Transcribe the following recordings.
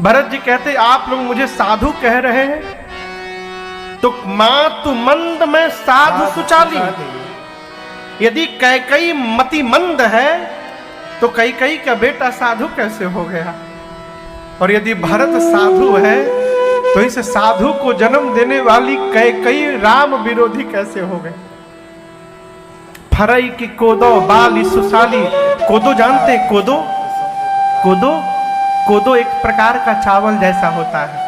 भरत जी कहते आप लोग मुझे साधु कह रहे हैं, तो मातु मंद में साधु सुचाली। यदि कैकई मति मंद है तो कैकई का बेटा साधु कैसे हो गया? और यदि भरत साधु है तो इस साधु को जन्म देने वाली कैकई राम विरोधी कैसे हो गए? फरई की कोदो बाली सुसाली। कोदो जानते हैं? कोदो कोदो कोदो एक प्रकार का चावल जैसा होता है।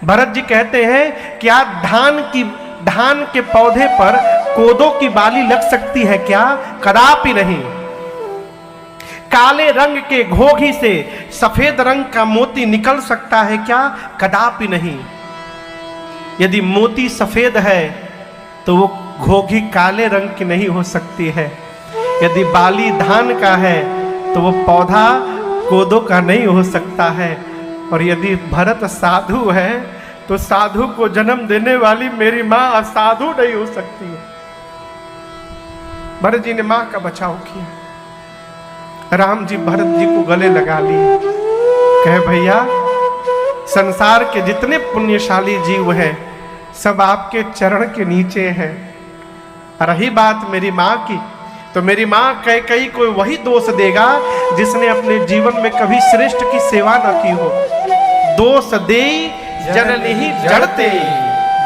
भरत जी कहते हैं क्या धान के पौधे पर कोदो की बाली लग सकती है क्या? कदापि नहीं। काले रंग के घोघी से सफेद रंग का मोती निकल सकता है क्या? कदापि नहीं। यदि मोती सफेद है तो वो घोघी काले रंग की नहीं हो सकती है। यदि बाली धान का है तो वो पौधा कोदो का नहीं हो सकता है। और यदि भरत साधु है तो साधु को जन्म देने वाली मेरी मां असाधु नहीं हो सकती है। भरत जी ने मां का बचाव किया। राम जी भरत जी को गले लगा लिए, कहे भैया संसार के जितने पुण्यशाली जीव हैं सब आपके चरण के नीचे हैं। रही बात मेरी मां की, तो मेरी मां कैकई को वही दोष देगा जिसने अपने जीवन में कभी श्रेष्ठ की सेवा न की हो। दोष दे जननी ही जड़ते,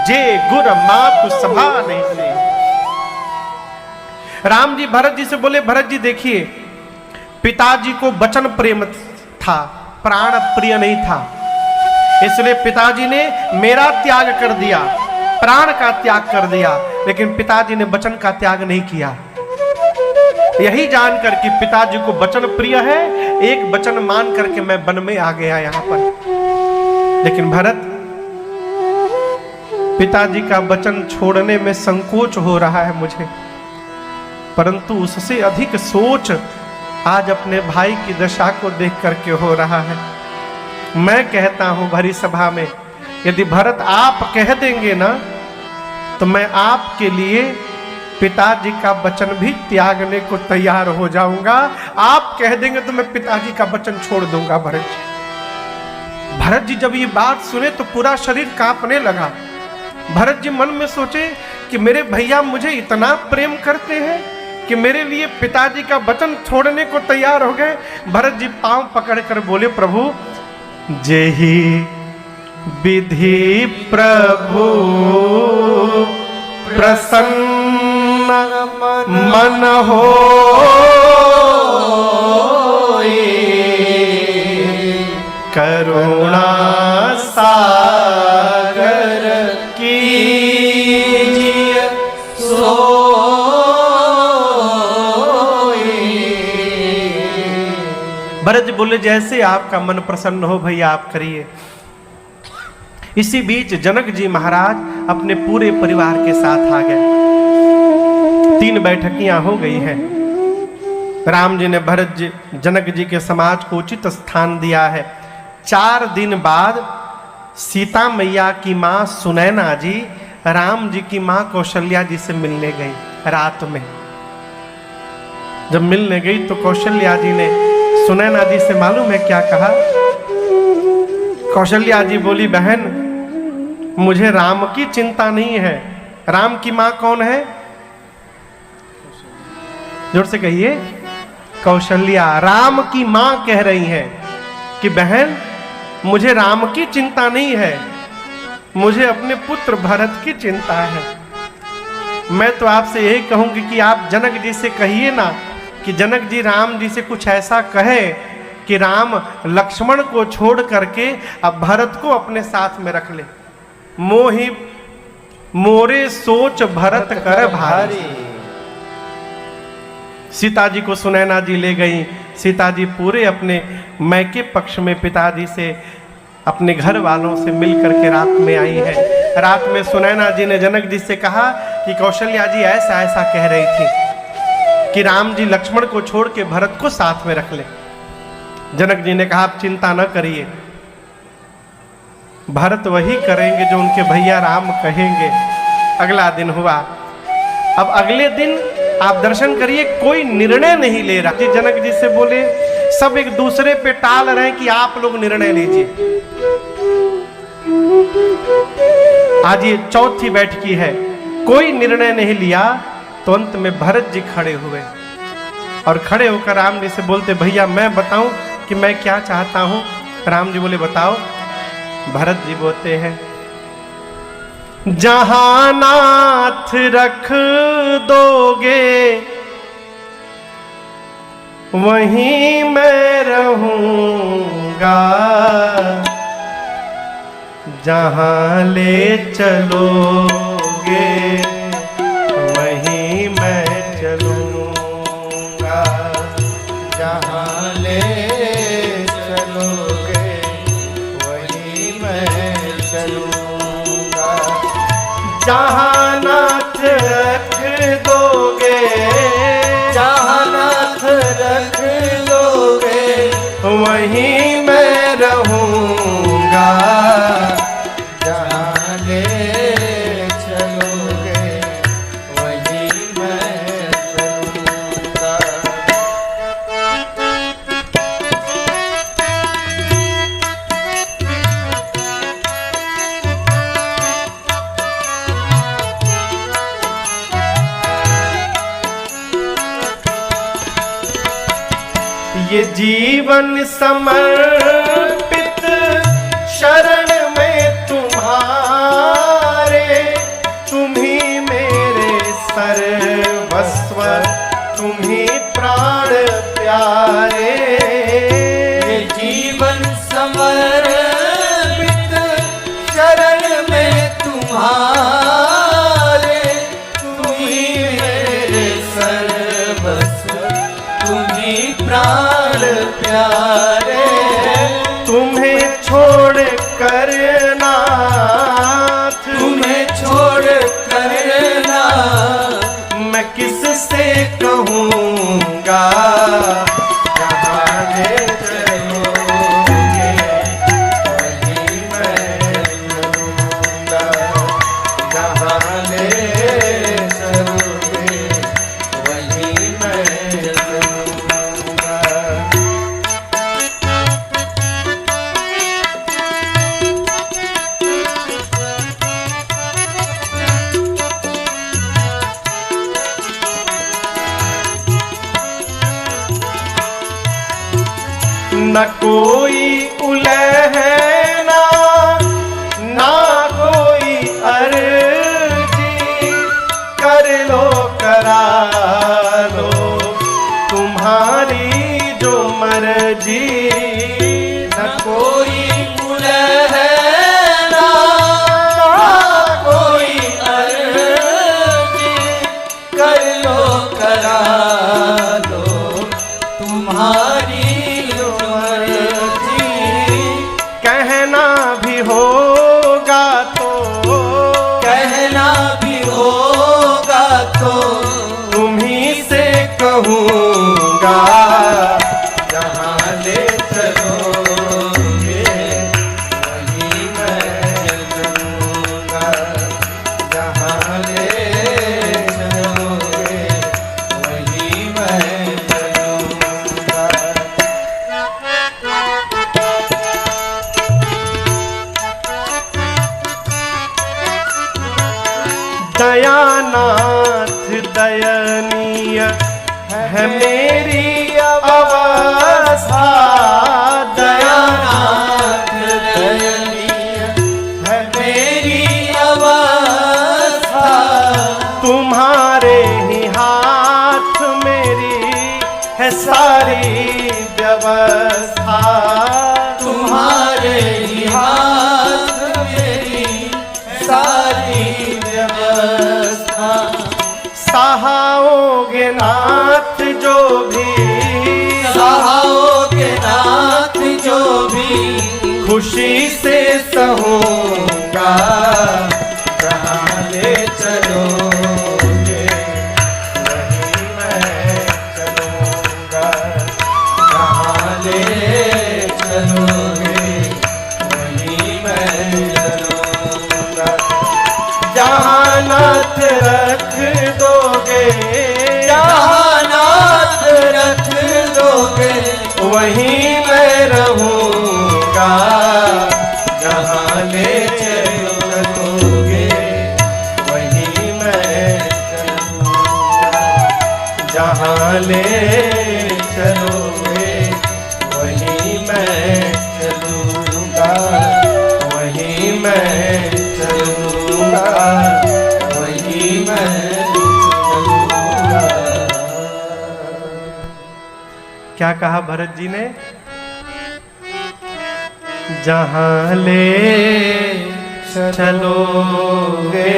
जे गुर मातु सभा नहीं से। राम जी भरत जी से बोले भरत जी देखिए, पिताजी को वचन प्रेम था, प्राण प्रिय नहीं था, इसलिए पिताजी ने मेरा त्याग कर दिया, प्राण का त्याग कर दिया, लेकिन पिताजी ने वचन का त्याग नहीं किया। यही जानकर कि पिताजी को वचन प्रिय है, एक वचन मान करके मैं वन में आ गया यहां पर। लेकिन भरत पिताजी का वचन छोड़ने में संकोच हो रहा है मुझे, परंतु उससे अधिक सोच आज अपने भाई की दशा को देख करके हो रहा है। मैं कहता हूं भरी सभा में, यदि भरत आप कह देंगे ना तो मैं आपके लिए पिताजी का वचन भी त्यागने को तैयार हो जाऊंगा। आप कह देंगे तो मैं पिताजी का वचन छोड़ दूंगा। भरत जी जब ये बात सुने तो पूरा शरीर कांपने लगा। भरत जी मन में सोचे कि मेरे भैया मुझे इतना प्रेम करते हैं कि मेरे लिए पिताजी का वचन छोड़ने को तैयार हो गए। भरत जी पांव पकड़कर बोले प्रभु जेहि विधि प्रभु प्रसन्न मन हो, करुणा सागर कीजिए सो। भरत जी बोले जैसे आपका मन प्रसन्न हो भैया आप करिए। इसी बीच जनक जी महाराज अपने पूरे परिवार के साथ आ गए। 3 बैठकियां हो गई हैं। राम जी ने भरत जी जनक जी के समाज को उचित स्थान दिया है। 4 दिन बाद सीता मैया की मां सुनैना जी राम जी की मां कौशल्या जी से मिलने गई। रात में जब मिलने गई तो कौशल्या जी ने सुनैना जी से मालूम है क्या कहा? कौशल्या जी बोली बहन मुझे राम की चिंता नहीं है। राम की मां कौन है? जोर से कहिए। कौशल्या राम की मां कह रही है कि बहन मुझे राम की चिंता नहीं है, मुझे अपने पुत्र भरत की चिंता है। मैं तो आपसे यही कहूंगी कि आप जनक जी से कहिए ना कि जनक जी राम जी से कुछ ऐसा कहे कि राम लक्ष्मण को छोड़ करके अब भरत को अपने साथ में रख ले। मोहि मोरे सोच भरत कर भारी। सीता जी को सुनैना जी ले गई। सीता जी पूरे अपने मैके पक्ष में पिताजी से अपने घर वालों से मिल करके रात में आई है। रात में सुनैना जी ने जनक जी से कहा कि कौशल्या जी ऐसा ऐसा कह रही थी कि राम जी लक्ष्मण को छोड़ के भरत को साथ में रख ले। जनक जी ने कहा आप चिंता न करिए, भरत वही करेंगे जो उनके भैया राम कहेंगे। अगला दिन हुआ। अब अगले दिन आप दर्शन करिए, कोई निर्णय नहीं ले रहा। जनक जी से बोले सब एक दूसरे पे टाल रहे हैं कि आप लोग निर्णय लीजिए। आज ये चौथी बैठकी है, कोई निर्णय नहीं लिया। तो अंत में भरत जी खड़े हुए और खड़े होकर राम जी से बोलते, भैया मैं बताऊं कि मैं क्या चाहता हूं। राम जी बोले बताओ। भरत जी बोलते हैं, जहां नाथ रख दोगे वहीं मैं रहूंगा, जहां ले चलोगे वहीं मैं चलूंगा, जहाँ ले चलोगे वहीं मैं चलूँगा, जहां नाथ रख दोगे, जहाँ नाथ रख दोगे वहीं मैं रहूंगा, जहाँ ले चलोगे वहीं मैं चलूँगा। ये जीवन समर्पित शरण में तुम्हारे, तुम ही मेरे सर्वस्व, तुम ही प्राण प्यारे। ये जीवन समर्पित शरण में तुम्हारे, तुम ही मेरे सर्वस्व, तुम ही प्राण प्यारे। तुम्हें छोड़ कर नाथ, तुम्हें छोड़ कर ना मैं किससे कहूँगा, जहाँ ले चलोगे वहीं मैं चलूँगा, जहाँ ले चलोगे वहीं मैं चलूँगा। न कोई उलहना ना कोई अर्जी, कर लो करा लो तुम्हारी जो मर्जी। न कोई उलहना ना कोई अर्जी, कर लो करा लो तुम्हारी जो मर्जी। कहना भी होगा तो, कहना भी होगा तो तुम्ही से कहूँगा, जहाँ ले चलोगे वहीं मैं चलूँगा, जहाँ ले चलोगे वहीं मैं चलूँगा। दयानाथ दयनीय है मेरी अवस्था, दयानाथ दयनीय है मेरी अवस्था, तुम्हारे ही हाथ मेरी है सारी व्यवस्था, तुम्हारे ही हाथ मेरी सारी व्यवस्था। सहाओगे नाथ जो भी, सहाओगे नाथ जो भी खुशी से सहूँगा, जहाँ ले चलोगे वहीं मैं चलूँगा, जहाँ ले चलोगे वहीं मैं चलूँगा। जहाँ नाथ रख दोगे, जहाँ नाथ रख दोगे वहीं क्या कहा भरत जी ने? जहां ले चलोगे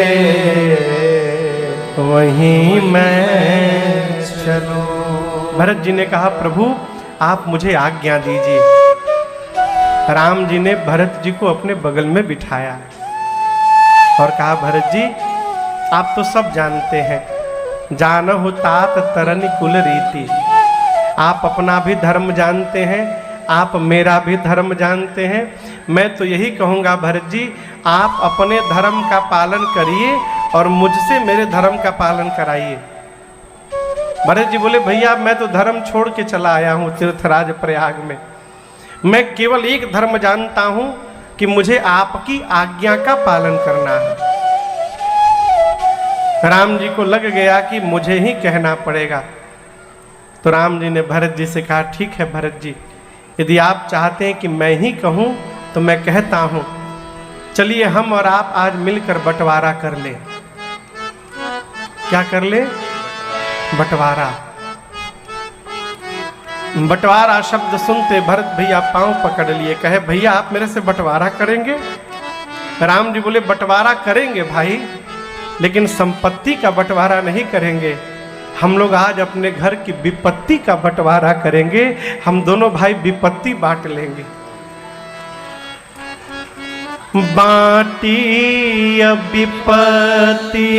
वहीं मैं चलो। भरत जी ने कहा प्रभु आप मुझे आज्ञा दीजिए। राम जी ने भरत जी को अपने बगल में बिठाया और कहा भरत जी आप तो सब जानते हैं, जानहु तात तरनि कुल रीति। आप अपना भी धर्म जानते हैं, आप मेरा भी धर्म जानते हैं। मैं तो यही कहूँगा भरत जी आप अपने धर्म का पालन करिए और मुझसे मेरे धर्म का पालन कराइए। भरत जी बोले भैया मैं तो धर्म छोड़ के चला आया हूँ तीर्थराज प्रयाग में, मैं केवल एक धर्म जानता हूँ कि मुझे आपकी आज्ञा का पालन करना है। राम जी को लग गया कि मुझे ही कहना पड़ेगा, तो राम जी ने भरत जी से कहा ठीक है भरत जी, यदि आप चाहते हैं कि मैं ही कहूँ तो मैं कहता हूँ, चलिए हम और आप आज मिलकर बंटवारा कर ले। क्या कर ले? बंटवारा। बंटवारा शब्द सुनते भरत भैया पांव पकड़ लिए, कहे भैया आप मेरे से बंटवारा करेंगे? राम जी बोले बंटवारा करेंगे भाई, लेकिन संपत्ति का बंटवारा नहीं करेंगे। हम लोग आज अपने घर की विपत्ति का बंटवारा करेंगे, हम दोनों भाई विपत्ति बांट लेंगे। बाटी विपत्ति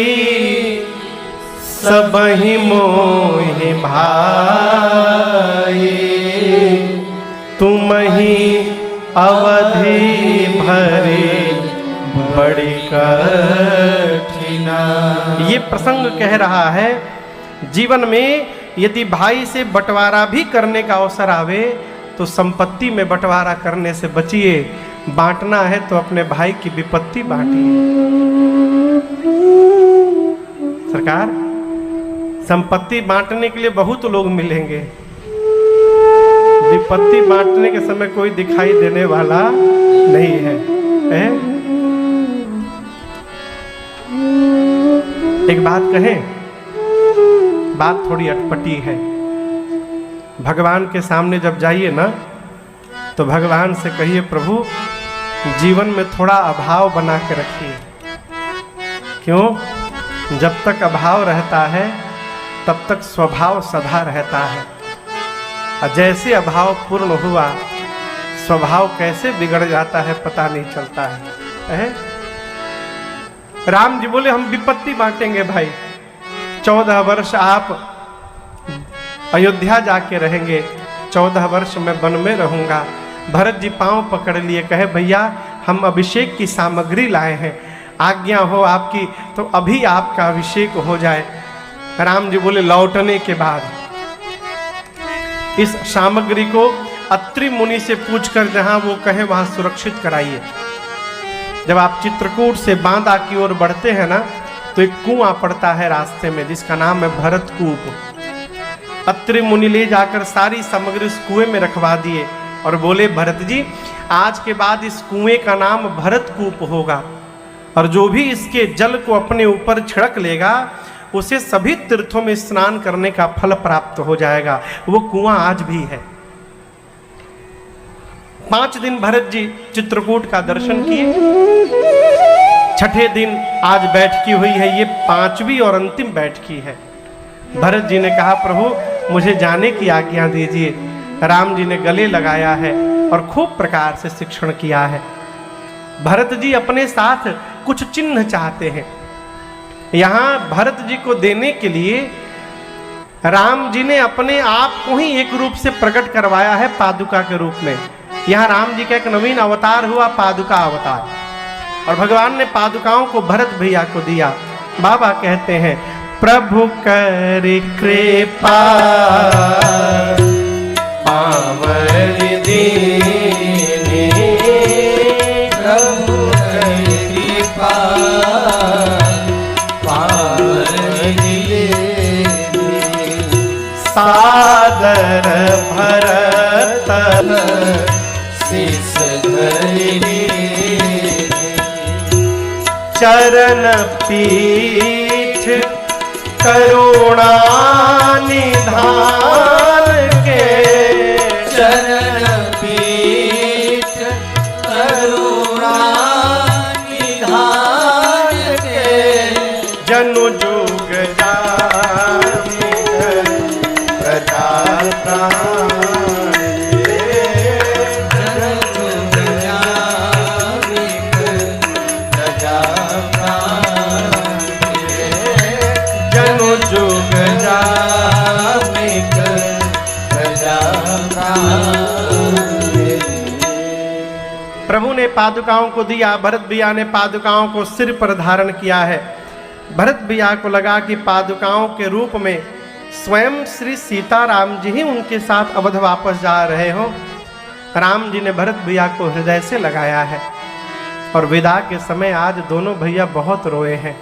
सबहि मोहि भाई, तुम ही अवधि भरी बड़ी कठिना। ये प्रसंग कह रहा है जीवन में यदि भाई से बंटवारा भी करने का अवसर आवे तो संपत्ति में बंटवारा करने से बचिए। बांटना है तो अपने भाई की विपत्ति बांटिए। सरकार संपत्ति बांटने के लिए बहुत लोग मिलेंगे, विपत्ति बांटने के समय कोई दिखाई देने वाला नहीं है, एक बात कहें, बात थोड़ी अटपटी है। भगवान के सामने जब जाइए ना तो भगवान से कहिए प्रभु जीवन में थोड़ा अभाव बना के रखिए। क्यों? जब तक अभाव रहता है तब तक स्वभाव सदा रहता है, और जैसे अभाव पूर्ण हुआ स्वभाव कैसे बिगड़ जाता है पता नहीं चलता है। राम जी बोले हम विपत्ति बांटेंगे भाई, 14 वर्ष आप अयोध्या जाके रहेंगे, 14 वर्ष मैं वन में रहूंगा। भरत जी पांव पकड़ लिए, कहे भैया हम अभिषेक की सामग्री लाए हैं, आज्ञा हो आपकी तो अभी आपका अभिषेक हो जाए। राम जी बोले लौटने के बाद इस सामग्री को अत्रि मुनि से पूछकर जहां वो कहे वहां सुरक्षित कराइए। जब आप चित्रकूट से बांदा की ओर बढ़ते हैं ना तो एक कुआं पड़ता है रास्ते में जिसका नाम है भरत कूप। अत्रि मुनि ले जाकर सारी सामग्री उस कुएं में रखवा दिए और बोले भरत जी आज के बाद इस कुएं का नाम भरत कूप होगा, और जो भी इसके जल को अपने ऊपर छिड़क लेगा उसे सभी तीर्थों में स्नान करने का फल प्राप्त हो जाएगा। वो कुआं आज भी है। 5 दिन भरत जी चित्रकूट का दर्शन किए, छठे दिन आज बैठकी हुई है, ये 5वीं और अंतिम बैठकी है। भरत जी ने कहा प्रभु मुझे जाने की आज्ञा दीजिए। राम जी ने गले लगाया है और खूब प्रकार से शिक्षण किया है। भरत जी अपने साथ कुछ चिन्ह चाहते हैं। यहाँ भरत जी को देने के लिए राम जी ने अपने आप को ही एक रूप से प्रकट करवाया है पादुका के रूप में। यहाँ राम जी का एक नवीन अवतार हुआ, पादुका अवतार, और भगवान ने पादुकाओं को भरत भैया को दिया। बाबा कहते हैं प्रभु कर कृपा पावन दीनी, प्रभु कर कृपा पावन दीनी, सादर भरत शीस धरि चरण पीठ करुणा निधान के, प्रभु ने पादुकाओं को दिया, भरत भैया ने पादुकाओं को सिर पर धारण किया है। भरत भैया को लगा कि पादुकाओं के रूप में स्वयं श्री सीताराम जी ही उनके साथ अवध वापस जा रहे हो। राम जी ने भरत भैया को हृदय से लगाया है और विदा के समय आज दोनों भैया बहुत रोए हैं।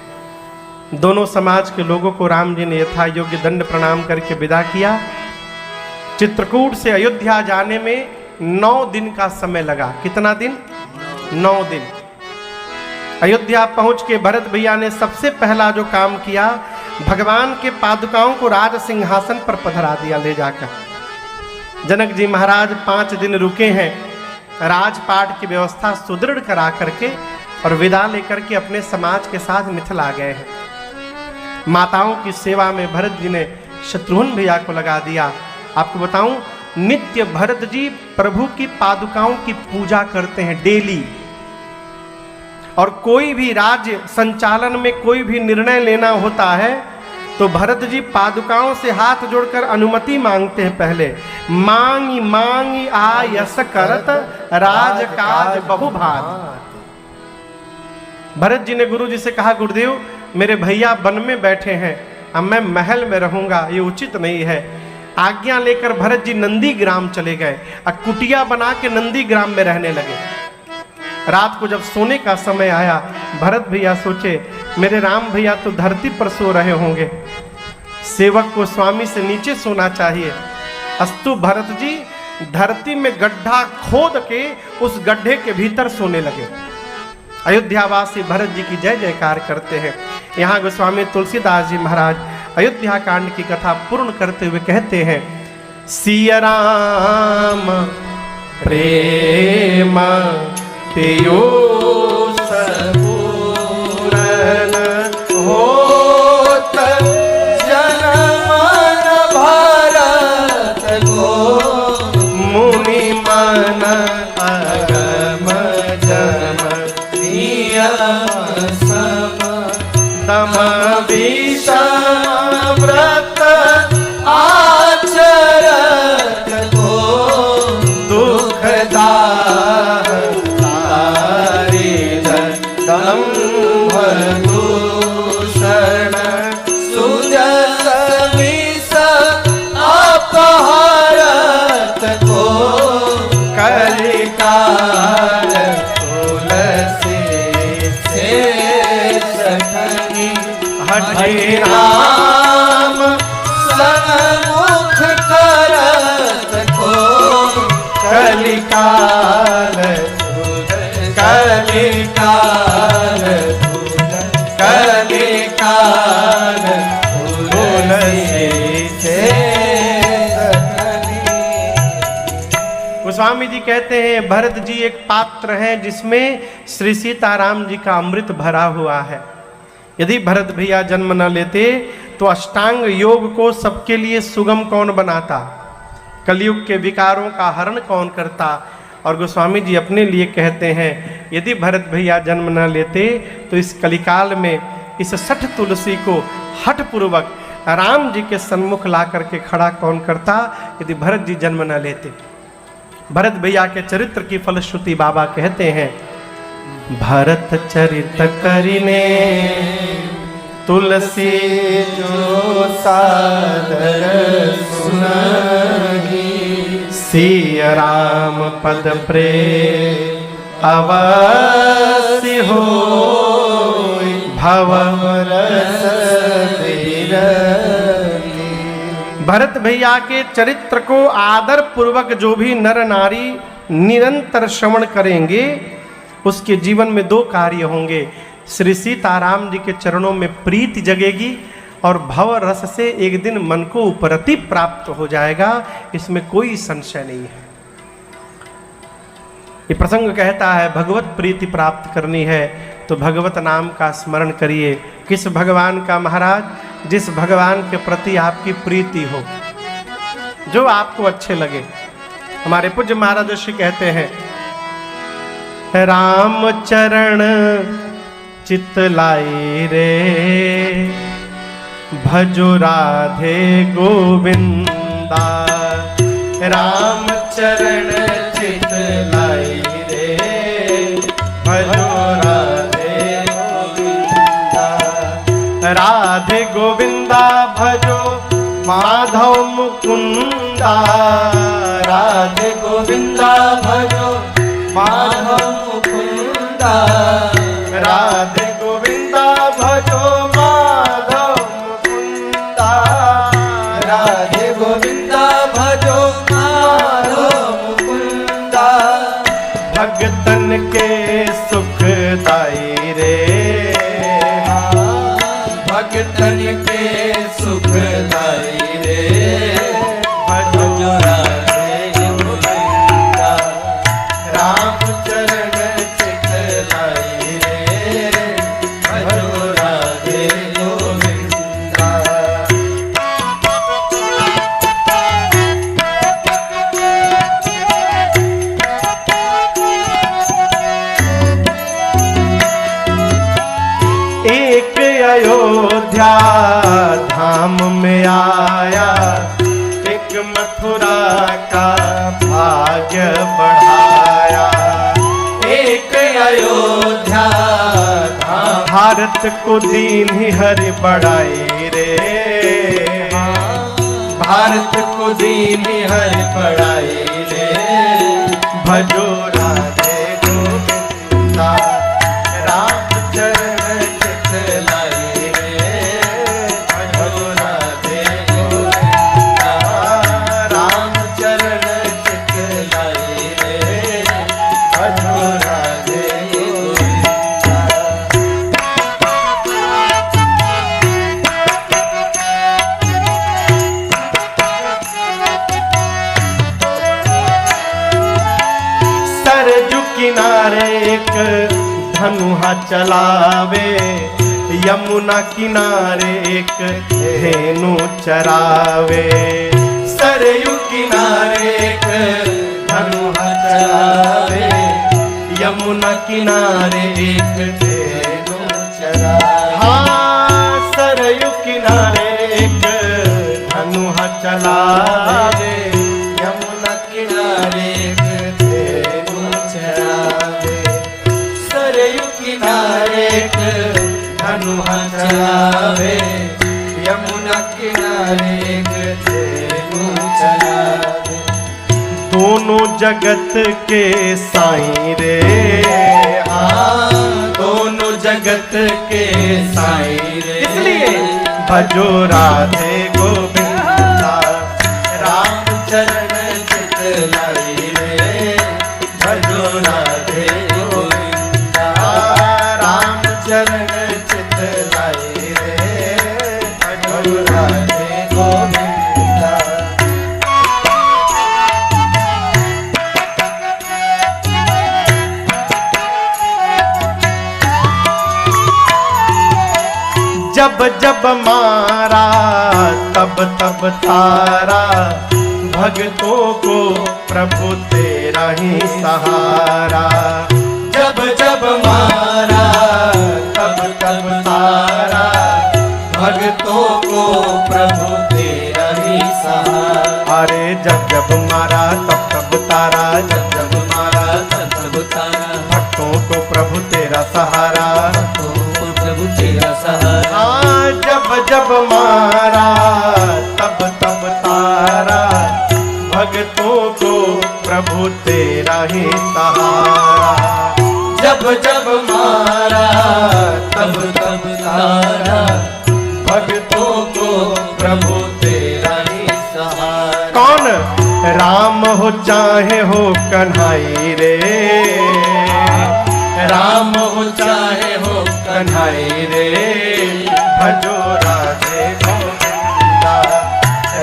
दोनों समाज के लोगों को राम जी ने यथा योग्य दंड प्रणाम करके विदा किया। चित्रकूट से अयोध्या जाने में 9 दिन का समय लगा। कितना दिन? 9 दिन। अयोध्या पहुंच के भरत भैया ने सबसे पहला जो काम किया, भगवान के पादुकाओं को राज सिंहासन पर पधरा दिया ले जाकर। जनक जी महाराज 5 दिन रुके हैं, राजपाट की व्यवस्था सुदृढ़ करा करके और विदा लेकर के अपने समाज के साथ मिथिला गए हैं। माताओं की सेवा में भरत जी ने शत्रुघ्न भैया को लगा दिया। आपको बताऊं, नित्य भरत जी प्रभु की पादुकाओं की पूजा करते हैं डेली। और कोई भी राज्य संचालन में कोई भी निर्णय लेना होता है तो भरत जी पादुकाओं से हाथ जोड़कर अनुमति मांगते हैं। पहले मांगी मांगी आयस करत राजकाज बहुभात। भरत जी ने गुरु जी से कहा, गुरुदेव मेरे भैया वन में बैठे हैं, अब मैं महल में रहूंगा, ये उचित नहीं है। आज्ञा लेकर भरत जी नंदी ग्राम चले गए और कुटिया बना के नंदी ग्राम में रहने लगे। रात को जब सोने का समय आया, भरत भैया सोचे मेरे राम भैया तो धरती पर सो रहे होंगे, सेवक को स्वामी से नीचे सोना चाहिए। अस्तु भरत जी धरती में गड्ढा खोद के उस गड्ढे के भीतर सोने लगे। अयोध्यावासी भरत जी की जय जयकार करते हैं। यहाँ गोस्वामी तुलसीदास जी महाराज अयोध्या कांड की कथा पूर्ण करते हुए कहते हैं, सिया राम प्रेम पीयूष पूरन होत जनमन भारत को मुनि मन अगम जम नियम सम तम विषम व्रत आचरत को दुखदाह दम्भ दूषण सुजस विष अपहरत को कलिकाल तुलसी से सखनी हरि राम सन्मुख करत को कलिकाल कलिकाल कलिकाल गोस्वामी जी कहते हैं भरत जी एक पात्र हैं जिसमें श्री सीताराम जी का अमृत भरा हुआ है। यदि भरत भैया जन्म न लेते तो अष्टांग योग को सबके लिए सुगम कौन बनाता, कलयुग के विकारों का हरण कौन करता। और गोस्वामी जी अपने लिए कहते हैं, यदि भरत भैया जन्म न लेते तो इस कलिकाल में इस 60 तुलसी को हठ पूर्वक राम जी के सन्मुख ला करके खड़ा कौन करता, यदि भरत जी जन्म न लेते। भरत भैया के चरित्र की फलश्रुति बाबा कहते हैं, भरत चरित करिने तुलसी जो सादर सुनहि सिया राम पद प्रेम अवश्य हो भव रस विरति। भरत भैया के चरित्र को आदर पूर्वक जो भी नर नारी निरंतर श्रवण करेंगे उसके जीवन में 2 कार्य होंगे। श्री सीताराम जी के चरणों में प्रीति जगेगी और भव रस से एक दिन मन को उपरति प्राप्त हो जाएगा, इसमें कोई संशय नहीं है। ये प्रसंग कहता है भगवत प्रीति प्राप्त करनी है तो भगवत नाम का स्मरण करिए। किस भगवान का महाराज? जिस भगवान के प्रति आपकी प्रीति हो, जो आपको अच्छे लगे। हमारे पूज्य महाराज ऋषि कहते हैं, राम चरण चित लाई रे भजो राधे गोविंदा। राम चरण चित लाई रे गोविंदा भजो माधव मुकुंदा, राधे गोविंदा भजो माधव मुकुंदा, राधे गोविंदा भजो माधव मुकुंदा, राधे गोविंदा भजो माधव मुकुंदा, भगतन के सुखदाई रे, भगतन के सुखदाई रे, भजो राधे गोविंदा, राम चरण चितलाई रे, भजो राधे गोविंदा। एक अयोध्या धाम में आया, एक मथुरा का भाग्य बढ़ाया, एक अयोध्या धाम, भारत को दीन ही हरि बढ़ाई रे, भारत को दीन हरि पढ़ाई रे, भजो राधे गोविंदा, राम चरण चितलाई रे, भजो राधे गोविंदा, राम चरण चितलाई रे, भजो राधे गोविंदा। सरजू किनारे एक धनुहा चलावे, यमुना किनारे एक धेनु चरावे, सरयू किनारे एक धनुहा चलावे, यमुना किनारे एक धेनु चरावे। हाँ सरयू किनारे एक धनुहा चलावे, यमुना किनारे एक धेनु चरावे, सरयू किनारे एक धनुहा चरावे, यमुना किनारे एक धेनु चरावे। दोनों जगत के साईं रे, हाँ दोनों जगत के साईं रे, इसलिए भजो राधे गोविंदा, राम चरण चितलाई रे, भजो राधे गोविंदा, राम चरण चितलाई रे, भजो राधे गोविंदा। जब जब मारा तब तब तारा, भक्तों को प्रभु तेरा ही सहारा, जब जब मारा तब तब तारा, भक्तों को प्रभु तेरा ही सहारा। अरे जब जब मारा तब तब तारा, जब जब मारा तब तब तारा, भक्तों को प्रभु तेरा सहारा, तो प्रभु तेरा सहारा। हाँ जब जब मारा तब तब तारा, भक्तों को प्रभु तेरा ही सहारा, जब जब मारा तब तब तारा, भक्तों को प्रभु तेरा ही सहारा। कौन राम हो चाहे हो कन्हई रे, राम हो चाहे हो कन्हई रे, भजो राधे गोविंदा,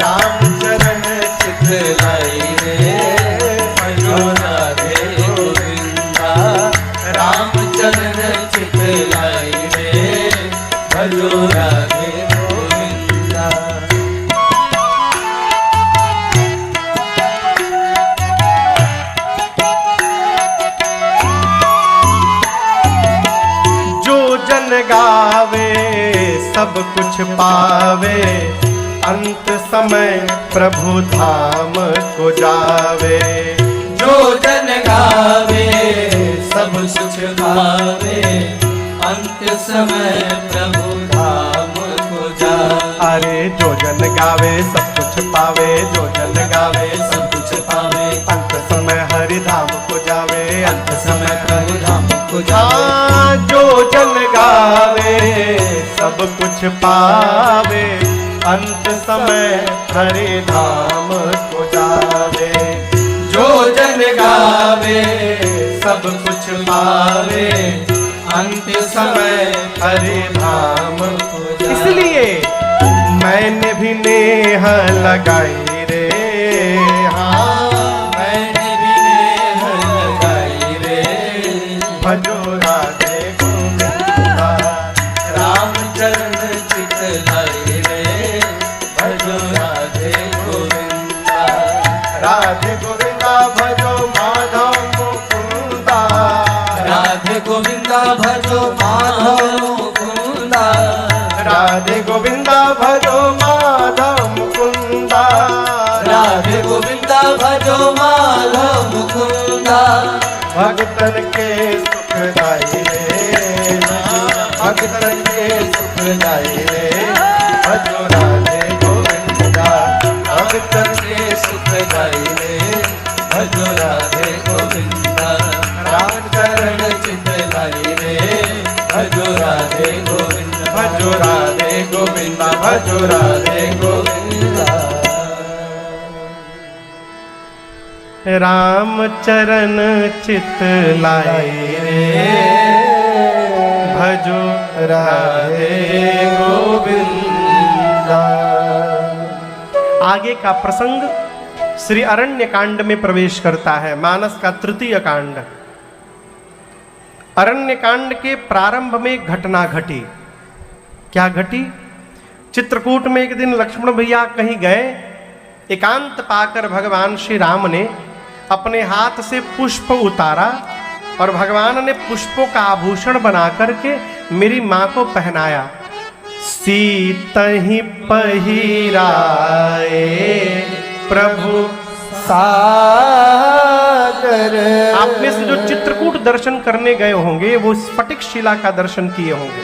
राम चरण चितलाई रे, भजो राधे गोविंदा, राम चरण चितलाई रे, भजो राधे गोविंदा। जो जन गावे सब कुछ पावे, अंत समय प्रभु धाम को जावे। जो जन गावे सब कुछ पावे, अंत समय प्रभु धाम को जावे। हरे जो जन गावे सब कुछ पावे, जो जन गावे सब कुछ पावे, अंत समय हरि धाम को जावे, अंत समय हरि धाम को जावे। हाँ, जो जन गावे सब कुछ पावे, अंत समय हरि धाम को जावे। जो जन गावे सब कुछ पावे, अंत समय हरि धाम को जावे। इसलिए मैंने भी नेह लगाई रे, हाँ मैंने भी नेह लगाई रे, भजो राधे गोविंदा, रामचरण चित लाई रे, भजो राधे गोविंदा। राधे गोविंदा भजो माधव मुकुंदा, राधे गोविंदा भजो माधव मुकुंदा, राधे गोविंदा भजो माधव मुकुंदा, राधे गोविंदा भजो माधव मुकुंदा। भगतन के सुखदाई रे, भगतन के सुखदाई रे, भजो राधे गोविंदा, भगतन के सुखदाई रे, भजो राधे गोविंदा। रामचरण चित लाई रे, भजो राधे गोविंदा, भजो राधे गोविंदा, भजो राधे गोविंदा। राम चरण चित लाए रे, भजो राधे गोविंदा। आगे का प्रसंग श्री अरण्य कांड में प्रवेश करता है, मानस का तृतीय कांड। अरण्य कांड के प्रारंभ में घटना घटी। क्या घटी? चित्रकूट में एक दिन लक्ष्मण भैया कहीं गए, एकांत पाकर भगवान श्री राम ने अपने हाथ से पुष्प उतारा और भगवान ने पुष्पों का आभूषण बना करके मेरी मां को पहनाया। सीतहि पहिराए प्रभु सागर। आप में से जो चित्रकूट दर्शन करने गए होंगे वो स्फटिक शिला का दर्शन किए होंगे।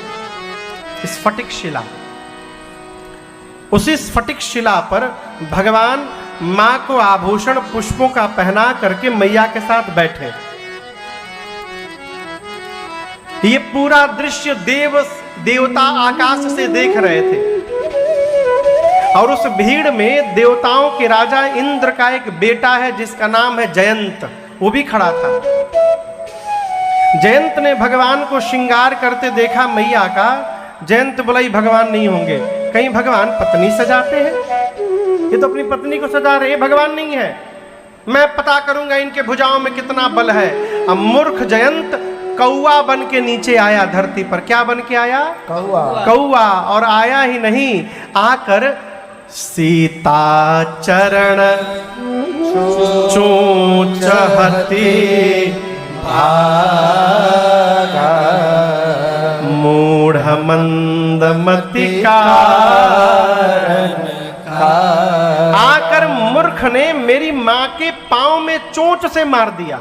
स्फटिक शिला, उसी स्फटिक शिला पर भगवान मां को आभूषण पुष्पों का पहना करके मैया के साथ बैठे। ये पूरा दृश्य देवता आकाश से देख रहे थे और उस भीड़ में देवताओं के राजा इंद्र का एक बेटा है जिसका नाम है जयंत, वो भी खड़ा था। जयंत ने भगवान को श्रृंगार करते देखा मैया का। जयंत बोला ये भगवान नहीं होंगे, कहीं भगवान पत्नी सजाते हैं, ये तो अपनी पत्नी को सजा रहे, भगवान नहीं है, मैं पता करूंगा इनके भुजाओं में कितना बल है। अब मूर्ख जयंत कौआ बन के नीचे आया धरती पर। क्या बन के आया? कौआ। कौआ। और आया ही नहीं, आकर सीता चरण चूचहती भागा, मूढ़ मंदमति कारण। आकर मूर्ख ने मेरी मां के पांव में चोंच से मार दिया।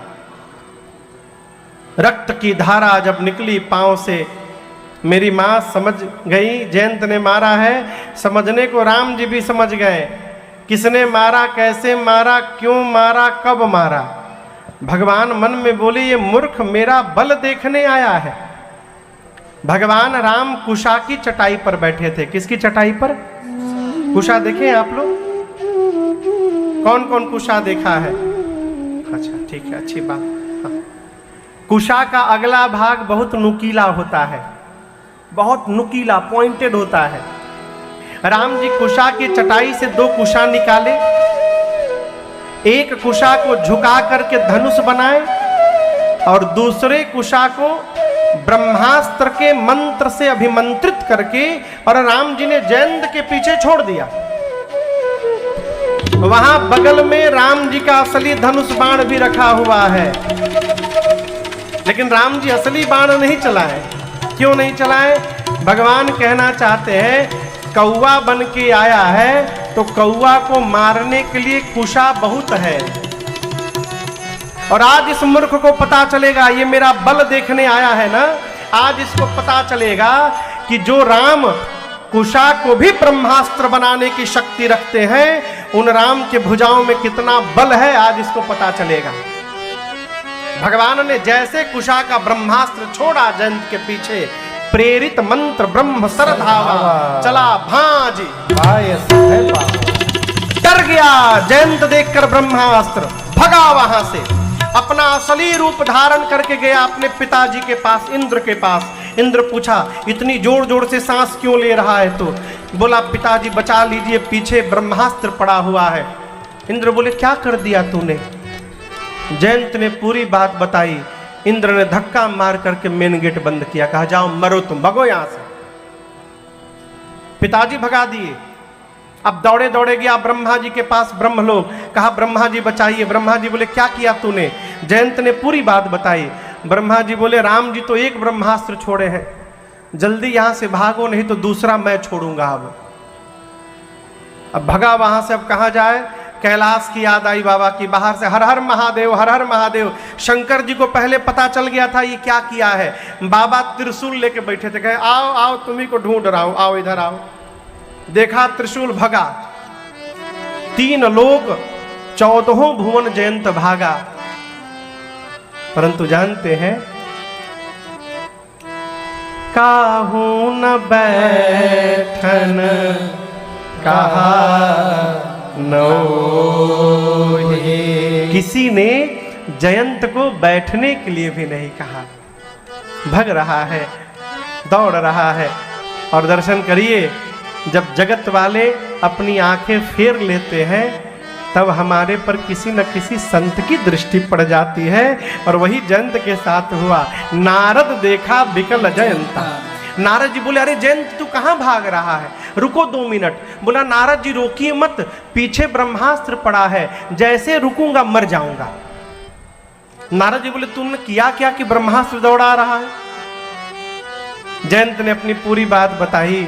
रक्त की धारा जब निकली पांव से, मेरी मां समझ गई जयंत ने मारा है। समझने को राम जी भी समझ गए, किसने मारा, कैसे मारा, क्यों मारा, कब मारा। भगवान मन में बोले ये मूर्ख मेरा बल देखने आया है। भगवान राम कुशा की चटाई पर बैठे थे। किसकी चटाई पर? कुशा देखे आप लोग? कौन कौन कुशा देखा है? अच्छा ठीक है, अच्छी बात। हाँ। कुशा का अगला भाग बहुत नुकीला होता है, बहुत नुकीला, पॉइंटेड होता है। राम जी कुशा की चटाई से दो कुशा निकाले, एक कुशा को झुका करके धनुष बनाए और दूसरे कुशा को ब्रह्मास्त्र के मंत्र से अभिमंत्रित करके और राम जी ने जयंत के पीछे छोड़ दिया। वहां बगल में राम जी का असली धनुष बाण भी रखा हुआ है, लेकिन राम जी असली बाण नहीं चलाए। क्यों नहीं चलाए? भगवान कहना चाहते हैं कौवा बन के आया है तो कौवा को मारने के लिए कुशा बहुत है। और आज इस मूर्ख को पता चलेगा, ये मेरा बल देखने आया है ना, आज इसको पता चलेगा कि जो राम कुशा को भी ब्रह्मास्त्र बनाने की शक्ति रखते हैं, उन राम के भुजाओं में कितना बल है आज इसको पता चलेगा। भगवान ने जैसे कुशा का ब्रह्मास्त्र छोड़ा जयंत के पीछे, प्रेरित मंत्र ब्रह्म सर धावा, चला भांजी डर गया जयंत देखकर ब्रह्मास्त्र, भगा वहां से, अपना असली रूप धारण करके गया अपने पिताजी के पास, इंद्र के पास। इंद्र पूछा इतनी जोर जोर से सांस क्यों ले रहा है? तो बोला पिताजी बचा लीजिए, पीछे ब्रह्मास्त्र पड़ा हुआ है। इंद्र बोले क्या कर दिया तूने? जयंत ने पूरी बात बताई। इंद्र ने धक्का मार करके मेन गेट बंद किया, कहा जाओ मरो तुम, भगो यहां से। पिताजी भगा दिए। अब दौड़े दौड़े गया ब्रह्मा जी के पास ब्रह्मलोक, कहा ब्रह्मा जी बचाइए। ब्रह्मा जी बोले क्या किया तूने? जयंत ने पूरी बात बताई। ब्रह्मा जी बोले राम जी तो एक ब्रह्मास्त्र छोड़े हैं, जल्दी यहां से भागो नहीं तो दूसरा मैं छोड़ूंगा। अब भगा वहां से, अब कहां जाए? कैलाश की याद आई बाबा की, बाहर से हर हर महादेव हर हर महादेव। शंकर जी को पहले पता चल गया था ये क्या किया है। बाबा त्रिशूल लेके बैठे थे, कहे आओ आओ तुम्ही को ढूंढ रहा हूं, आओ इधर आओ। देखा त्रिशूल, भगा। 3 लोक 14 भुवन जयंत भागा। परंतु जानते हैं काहू न बैठन कहा नोहे, किसी ने जयंत को बैठने के लिए भी नहीं कहा। भग रहा है, दौड़ रहा है। और दर्शन करिए, जब जगत वाले अपनी आंखें फेर लेते हैं तब हमारे पर किसी न किसी संत की दृष्टि पड़ जाती है। और वही जयंत के साथ हुआ। नारद देखा विकल जयंता। नारद जी बोले अरे जयंत तू कहां भाग रहा है, रुको 2 मिनट। बोला नारद जी रोकिए मत, पीछे ब्रह्मास्त्र पड़ा है, जैसे रुकूंगा मर जाऊंगा। नारद जी बोले तुमने किया क्या कि ब्रह्मास्त्र दौड़ा रहा है? जयंत ने अपनी पूरी बात बताई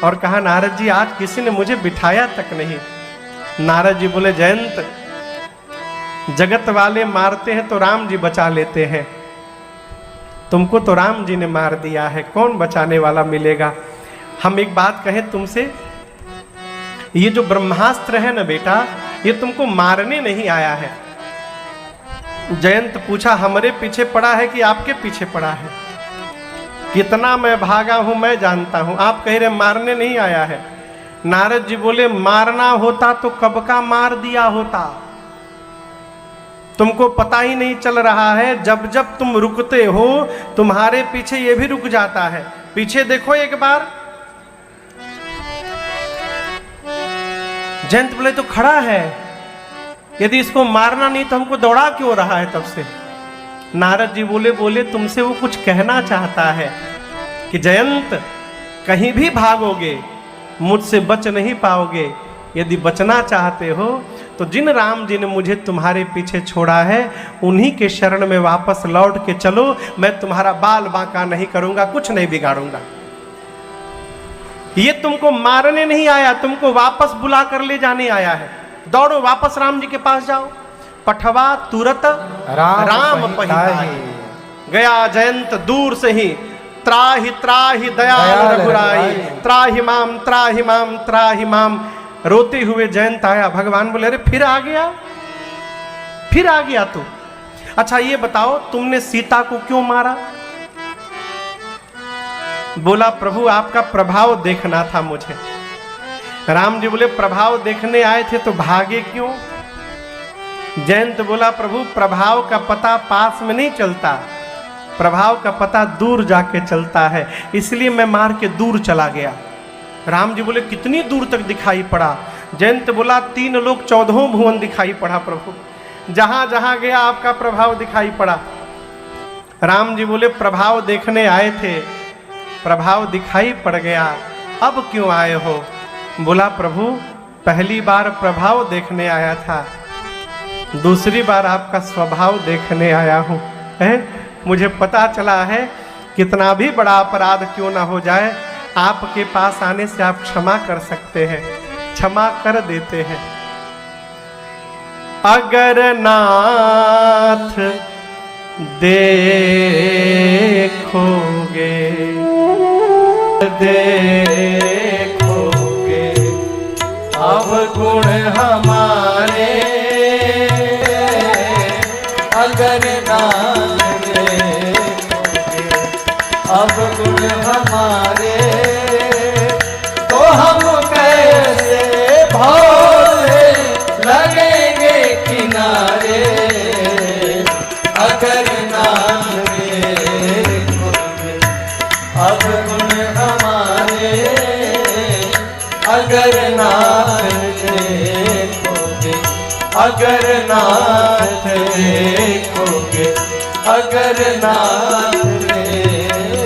और कहा नारद जी आज किसी ने मुझे बिठाया तक नहीं। नारद जी बोले जयंत जगत वाले मारते हैं तो राम जी बचा लेते हैं, तुमको तो राम जी ने मार दिया है, कौन बचाने वाला मिलेगा? हम एक बात कहें तुमसे, ये जो ब्रह्मास्त्र है ना बेटा, ये तुमको मारने नहीं आया है। जयंत पूछा हमारे पीछे पड़ा है कि आपके पीछे पड़ा है? कितना मैं भागा हूं मैं जानता हूं, आप कह रहे मारने नहीं आया है। नारद जी बोले मारना होता तो कब का मार दिया होता, तुमको पता ही नहीं चल रहा है। जब जब तुम रुकते हो तुम्हारे पीछे ये भी रुक जाता है। पीछे देखो एक बार। जयंत बोले तो खड़ा है, यदि इसको मारना नहीं तो हमको दौड़ा क्यों रहा है तब से? नारद जी बोले तुमसे वो कुछ कहना चाहता है कि जयंत कहीं भी भागोगे मुझसे बच नहीं पाओगे। यदि बचना चाहते हो तो जिन राम जी ने मुझे तुम्हारे पीछे छोड़ा है उन्हीं के शरण में वापस लौट के चलो, मैं तुम्हारा बाल बांका नहीं करूंगा, कुछ नहीं बिगाड़ूंगा। ये तुमको मारने नहीं आया, तुमको वापस बुला कर ले जाने आया है। दौड़ो वापस राम जी के पास जाओ। पठवा तुरत राम पहिताई। गया जयंत दूर से ही, त्राहि त्राहि दयाल रघुराई, त्राहि माम त्राहि माम त्राहि माम। रोते हुए जयंत आया। भगवान बोले अरे फिर आ गया, फिर आ गया तू। अच्छा ये बताओ तुमने सीता को क्यों मारा? बोला प्रभु आपका प्रभाव देखना था मुझे। राम जी बोले प्रभाव देखने आए थे तो भागे क्यों? जयंत बोला प्रभु प्रभाव का पता पास में नहीं चलता, प्रभाव का पता दूर जाके चलता है, इसलिए मैं मार के दूर चला गया। राम जी बोले कितनी दूर तक दिखाई पड़ा? जयंत बोला 3 लोक 14 भुवन दिखाई पड़ा प्रभु, जहां जहां गया आपका प्रभाव दिखाई पड़ा। राम जी बोले प्रभाव देखने आए थे, प्रभाव दिखाई पड़ गया, अब क्यों आए हो? बोला प्रभु पहली बार प्रभाव देखने आया था, दूसरी बार आपका स्वभाव देखने आया हूं। मुझे पता चला है कितना भी बड़ा अपराध क्यों ना हो जाए, आपके पास आने से आप क्षमा कर सकते हैं, क्षमा कर देते हैं। अगर नाथ देखोगे देखोगे अगर नाथ देखोगे, अगर नाथ देखोगे।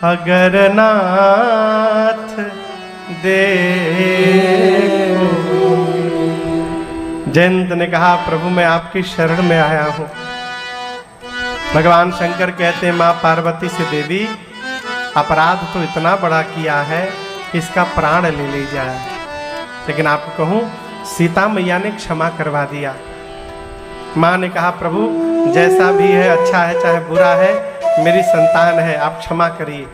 अगर नाथ देखो। जयंत ने कहा प्रभु मैं आपकी शरण में आया हूं। भगवान शंकर कहते हैं मां पार्वती से देवी अपराध तो इतना बड़ा किया है इसका प्राण ले ली जाए। लेकिन आपको कहूं सीता मैया ने क्षमा करवा दिया। मां ने कहा प्रभु जैसा भी है अच्छा है चाहे बुरा है मेरी संतान है आप क्षमा करिए।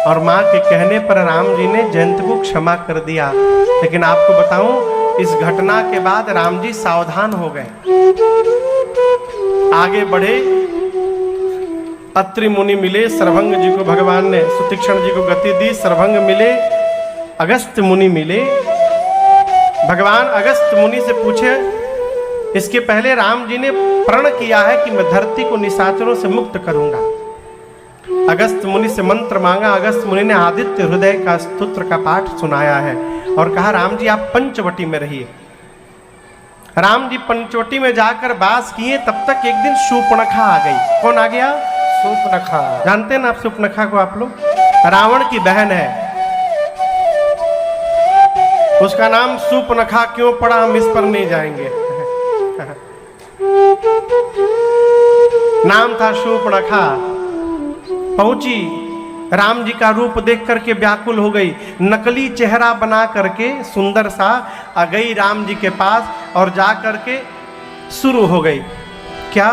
और मां के कहने पर राम जी ने जयंत को क्षमा कर दिया। लेकिन आपको बताऊं इस घटना के बाद राम जी सावधान हो गए, आगे बढ़े। अत्रि मुनि मिले, सर्वभंग जी को भगवान ने सुतीक्षण जी को गति दी, सर्वभंग मिले, अगस्त्य मुनि मिले। भगवान अगस्त्य मुनि से पूछे इसके पहले राम जी ने प्रण किया है कि मैं धरती को निशाचरों से मुक्त करूंगा। अगस्त्य मुनि से मंत्र मांगा। अगस्त्य मुनि ने आदित्य हृदय का स्तोत्र का पाठ सुनाया है और कहा राम जी आप पंचवटी में रहिए। राम जी पंचवटी में जाकर वास किए। तब तक एक दिन शूर्पणखा आ गई। कौन आ गया? शूर्पणखा। जानते हैं ना आप शूर्पणखा को? आप लोग रावण की बहन है। उसका नाम शूर्पणखा क्यों पड़ा हम इस पर नहीं जाएंगे। नाम था शूर्पणखा। पहुंची, राम जी का रूप देख करके व्याकुल हो गई। नकली चेहरा बना करके सुंदर सा आ गई राम जी के पास और जा करके शुरू हो गई। क्या?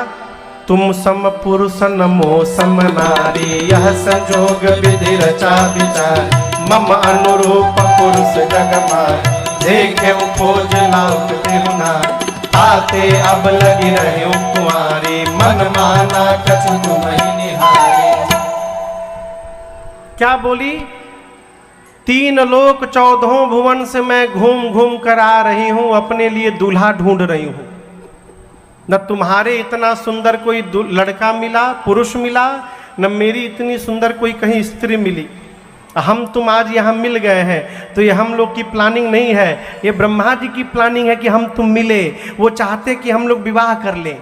तुम सम पुरुष नमो सम नारी, यह संजोग विधि रचा विचार, मम अनुरूप पुरुष जगमार, देखे खोज लाउक तिरुना, आते अब लगी रहे कुंवारी, मन माना कछु तुम ही निहारी। क्या बोली? 3 लोक 14 भुवन से मैं घूम घूम कर आ रही हूं, अपने लिए दूल्हा ढूंढ रही हूं। न तुम्हारे इतना सुंदर कोई लड़का मिला, पुरुष मिला, न मेरी इतनी सुंदर कोई कहीं स्त्री मिली। हम तुम आज यहाँ मिल गए हैं तो ये हम लोग की प्लानिंग नहीं है, ये ब्रह्मा जी की प्लानिंग है कि हम तुम मिले। वो चाहते कि हम लोग विवाह कर लें।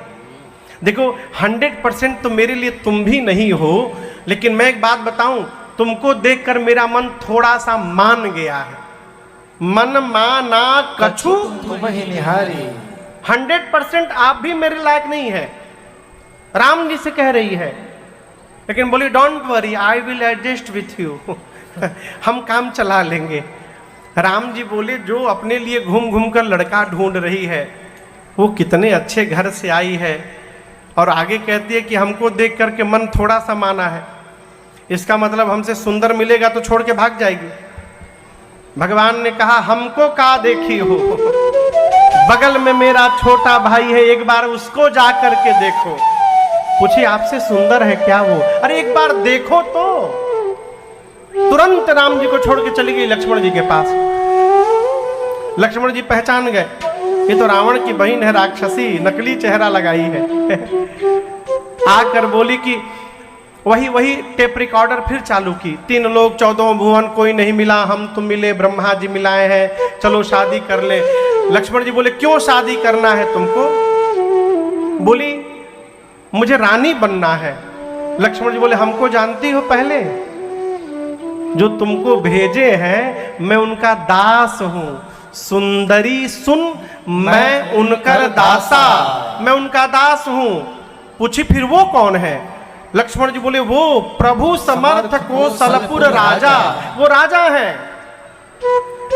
देखो 100% तो मेरे लिए तुम भी नहीं हो, लेकिन मैं एक बात बताऊं, तुमको देखकर मेरा मन थोड़ा सा मान गया है। मन माना कछु तुम ही निहारी। 100% आप भी मेरे लायक नहीं है, राम जी से कह रही है। लेकिन बोली don't worry I will adjust with you. हम काम चला लेंगे। राम जी बोले जो अपने लिए घूम घूम कर लड़का ढूंढ रही है वो कितने अच्छे घर से आई है, और आगे कहती है कि हमको देख करके मन थोड़ा सा माना है, इसका मतलब हमसे सुंदर मिलेगा तो छोड़ के भाग जाएगी। भगवान ने कहा हमको का देखी हो, बगल में मेरा छोटा भाई है, एक बार उसको जा करके देखो। पूछी आपसे सुंदर है क्या वो? अरे एक बार देखो तो। तुरंत राम जी को छोड़ के चली गई लक्ष्मण जी के पास। लक्ष्मण जी पहचान गए ये तो रावण की बहन है राक्षसी, नकली चेहरा लगाई है। आकर बोली कि वही टेप रिकॉर्डर फिर चालू की। 3 लोग 14 भुवन कोई नहीं मिला, हम तुम मिले, ब्रह्मा जी मिलाए हैं, चलो शादी कर ले। लक्ष्मण जी बोले क्यों शादी करना है तुमको? बोली मुझे रानी बनना है। लक्ष्मण जी बोले हमको जानती हो? पहले जो तुमको भेजे हैं मैं उनका दास हूं। सुंदरी सुन मैं उनकर दासा, मैं उनका दास हूं। पूछी फिर वो कौन है? लक्ष्मण जी बोले वो प्रभु समर्थ कौशलपुर राजा, वो राजा हैं।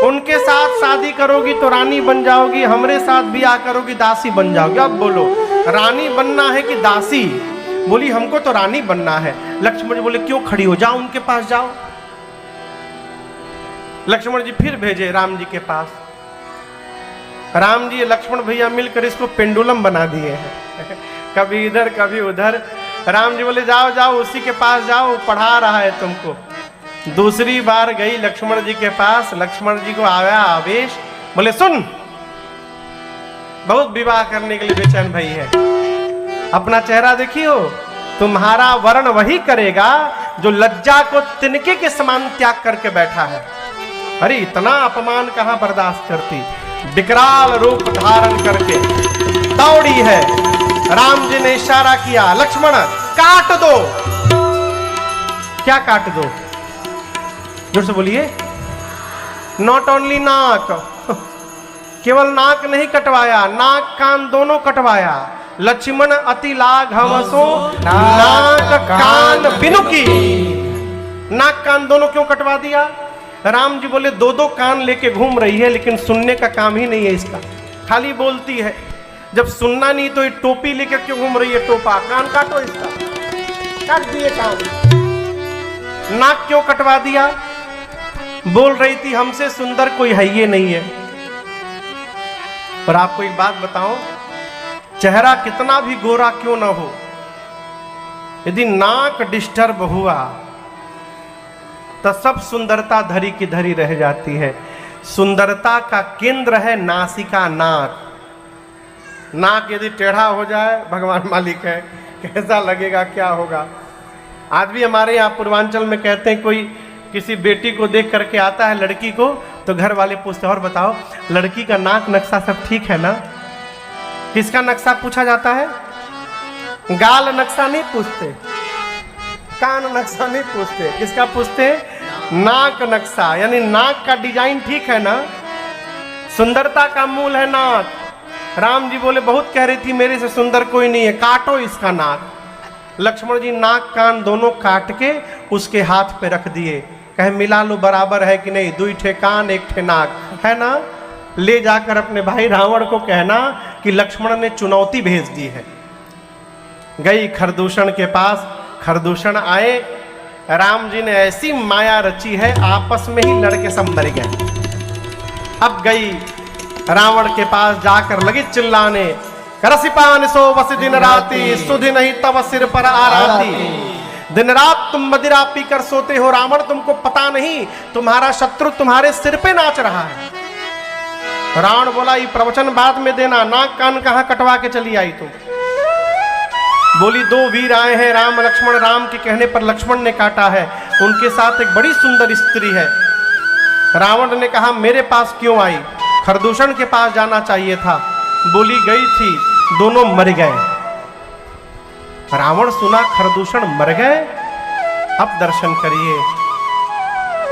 उनके साथ शादी करोगी तो रानी बन जाओगी, हमरे साथ ब्याह करोगी दासी बन जाओगी। अब बोलो रानी बनना है कि दासी? बोली हमको तो रानी बनना है। लक्ष्मण जी बोले क्यों खड़ी हो, जाओ उनके पास जाओ। लक्ष्मण जी फिर भेजे राम जी के पास। राम जी लक्ष्मण भैया मिलकर इसको पेंडुलम बना दिए हैं, कभी इधर कभी उधर। राम जी बोले जाओ जाओ उसी के पास जाओ, पढ़ा रहा है तुमको। दूसरी बार गई लक्ष्मण जी के पास। लक्ष्मण जी को आया आवेश, बोले सुन बहुत विवाह करने के लिए बेचैन भाई है, अपना चेहरा देखियो, तुम्हारा वर्ण वही करेगा जो लज्जा को तिनके के समान त्याग करके बैठा है। अरे इतना अपमान कहां बर्दाश्त करती। विकराल रूप धारण करके दौड़ी है। राम जी ने इशारा किया, लक्ष्मण काट दो। क्या काट दो? जोर से बोलिए। नॉट ओनली नाक, केवल नाक नहीं कटवाया, नाक कान दोनों कटवाया। लक्ष्मण अति लाघवसो नाक कान बिनुकी। नाक कान दोनों क्यों कटवा दिया? राम जी बोले दो दो कान लेके घूम रही है, लेकिन सुनने का काम ही नहीं है इसका, खाली बोलती है। जब सुनना नहीं तो ये टोपी लेकर क्यों घूम रही है? टोपा, कान काटो इसका। काट दिए कान। नाक क्यों कटवा दिया? बोल रही थी हमसे सुंदर कोई है ये नहीं है। और आपको एक बात बताऊं, चेहरा कितना भी गोरा क्यों ना हो, यदि नाक डिस्टर्ब हुआ तो सब सुंदरता धरी की धरी रह जाती है। सुंदरता का केंद्र है नासिका, नाक। नाक यदि टेढ़ा हो जाए, भगवान मालिक है कैसा लगेगा, क्या होगा। आज भी हमारे यहाँ पूर्वांचल में कहते हैं, कोई किसी बेटी को देख करके आता है लड़की को, तो घर वाले पूछते हैं और बताओ लड़की का नाक नक्शा सब ठीक है ना? किसका नक्शा पूछा जाता है? गाल नक्शा नहीं पूछते, कान नक्शा नहीं पूछते, किसका पूछते? नाक नक्शा। यानी नाक का डिजाइन ठीक है ना? सुंदरता का मूल है नाक। राम जी बोले बहुत कह रही थी मेरे से सुंदर कोई नहीं है, काटो इसका नाक। लक्ष्मण जी नाक कान दोनों काट के उसके हाथ पे रख दिए, कहे मिला लो बराबर है कि नहीं, 2 ठे कान 1 ठे नाक है ना? ले जाकर अपने भाई रावण को कहना कि लक्ष्मण ने चुनौती भेज दी है। गई खरदूषण के पास, खरदूषण आए, राम जी ने ऐसी माया रची है आपस में ही लड़के सब मर गए। अब गई रावण के पास जाकर लगी चिल्लाने, करसिपान सो बस दिन राती, सुधि नहीं तब सिर पर आराती। दिन रात तुम मदिरा पीकर सोते हो रावण, तुमको पता नहीं तुम्हारा शत्रु तुम्हारे सिर पे नाच रहा है। रावण बोला ये प्रवचन बाद में देना, नाक कान कहां कटवा के चली आई तुम? बोली 2 वीर आए हैं राम लक्ष्मण, राम के कहने पर लक्ष्मण ने काटा है, उनके साथ एक बड़ी सुंदर स्त्री है। रावण ने कहा मेरे पास क्यों आई? खरदूषण के पास जाना चाहिए था। बोली गई थी, दोनों मर गए। रावण सुना खरदूषण मर गए, अब दर्शन करिए।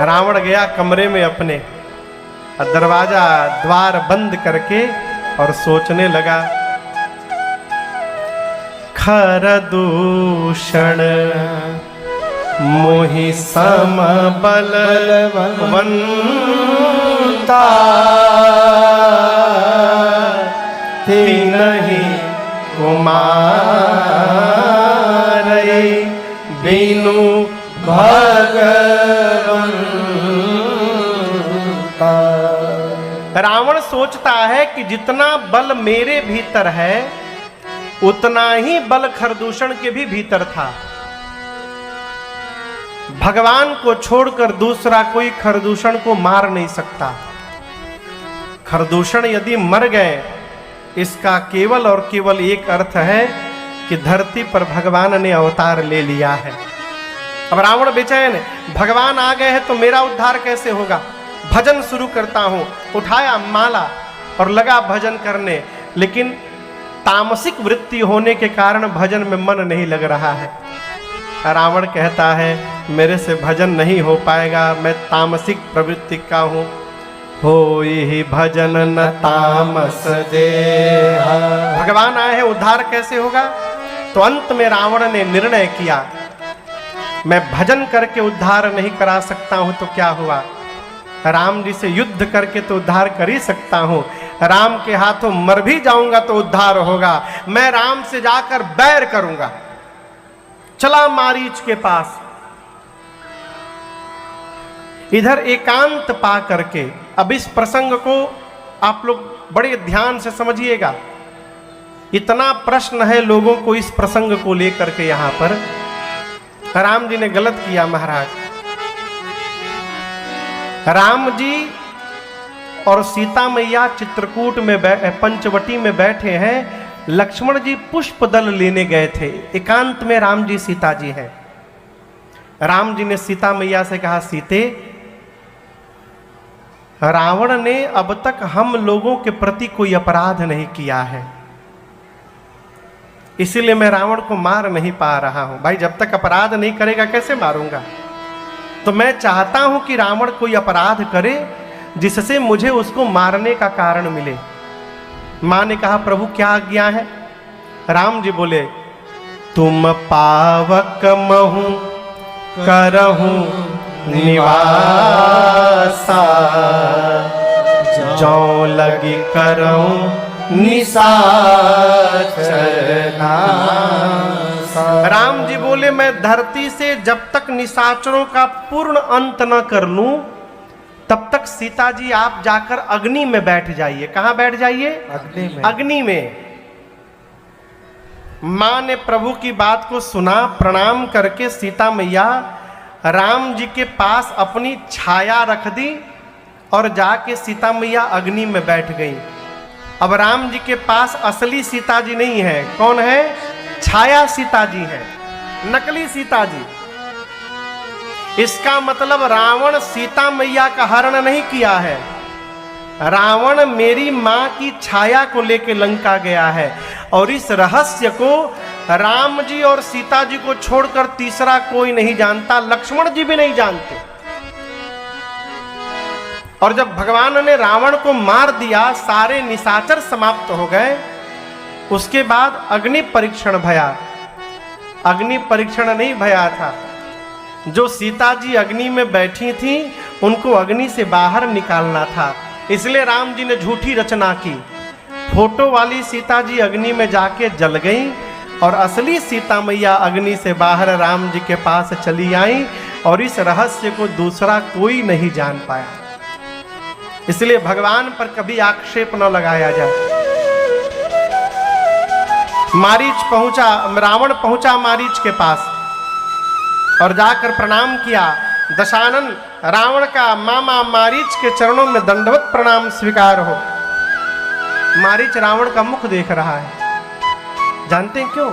रावण गया कमरे में अपने, दरवाजा द्वार बंद करके और सोचने लगा, खरदूषण मोहि सम बलवंता, तिनहि कुमार बिनु भगवंता। रावण सोचता है कि जितना बल मेरे भीतर है उतना ही बल खरदूषण के भी भीतर था। भगवान को छोड़कर दूसरा कोई खरदूषण को मार नहीं सकता। खरदूषण यदि मर गए, इसका केवल और केवल एक अर्थ है कि धरती पर भगवान ने अवतार ले लिया है। अब रावण बेचैन, भगवान आ गए हैं तो मेरा उद्धार कैसे होगा? भजन शुरू करता हूं। उठाया माला और लगा भजन करने, लेकिन तामसिक वृत्ति होने के कारण भजन में मन नहीं लग रहा है। रावण कहता है मेरे से भजन नहीं हो पाएगा, मैं तामसिक प्रवृत्ति का हूं। होई भजन न तामस देहा। भगवान आए हैं, उद्धार कैसे होगा? तो अंत में रावण ने निर्णय किया मैं भजन करके उद्धार नहीं करा सकता हूं तो क्या हुआ, राम जी से युद्ध करके तो उद्धार कर ही सकता हूं। राम के हाथों मर भी जाऊंगा तो उद्धार होगा। मैं राम से जाकर बैर करूंगा। चला मारीच के पास, इधर एकांत पा करके। अब इस प्रसंग को आप लोग बड़े ध्यान से समझिएगा, इतना प्रश्न है लोगों को इस प्रसंग को लेकर के। यहां पर राम जी ने गलत किया महाराज। राम जी और सीता मैया चित्रकूट में पंचवटी में बैठे हैं। लक्ष्मण जी पुष्प दल लेने गए थे। एकांत में राम जी सीता जी हैं। राम जी ने सीता मैया से कहा सीते रावण ने अब तक हम लोगों के प्रति कोई अपराध नहीं किया है, इसीलिए मैं रावण को मार नहीं पा रहा हूं। भाई जब तक अपराध नहीं करेगा कैसे मारूंगा? तो मैं चाहता हूं कि रावण कोई अपराध करे जिससे मुझे उसको मारने का कारण मिले। मां ने कहा प्रभु क्या आज्ञा है? राम जी बोले तुम पावक महु करहु निवासा, जो लगी करहु निशाचर नासा। राम जी बोले मैं धरती से जब तक निशाचरों का पूर्ण अंत न कर लूं तब तक सीता जी आप जाकर अग्नि में बैठ जाइए। कहां बैठ जाइए? अग्नि में। अग्नि में। मां ने प्रभु की बात को सुना, प्रणाम करके सीता मैया राम जी के पास अपनी छाया रख दी और जाके सीता मैया अग्नि में बैठ गई। अब राम जी के पास असली सीता जी नहीं है, कौन है? छाया सीता जी है, नकली सीता जी। इसका मतलब रावण सीता मैया का हरण नहीं किया है, रावण मेरी मां की छाया को लेकर लंका गया है। और इस रहस्य को राम जी और सीता जी को छोड़कर तीसरा कोई नहीं जानता, लक्ष्मण जी भी नहीं जानते। और जब भगवान ने रावण को मार दिया, सारे निशाचर समाप्त हो गए, उसके बाद अग्नि परीक्षण भया। अग्नि परीक्षण नहीं भया था, जो सीता जी अग्नि में बैठी थी उनको अग्नि से बाहर निकालना था। इसलिए राम जी ने झूठी रचना की। फोटो वाली सीता जी अग्नि में जाके जल गई और असली सीता मैया अग्नि से बाहर राम जी के पास चली आई, और इस रहस्य को दूसरा कोई नहीं जान पाया। इसलिए भगवान पर कभी आक्षेप न लगाया जाए। मारीच पहुंचा, रावण पहुंचा मारीच के पास और जाकर प्रणाम किया। दशानन रावण का मामा मारीच के चरणों में दंडवत प्रणाम स्वीकार हो। मारीच रावण का मुख देख रहा है। जानते हैं क्यों?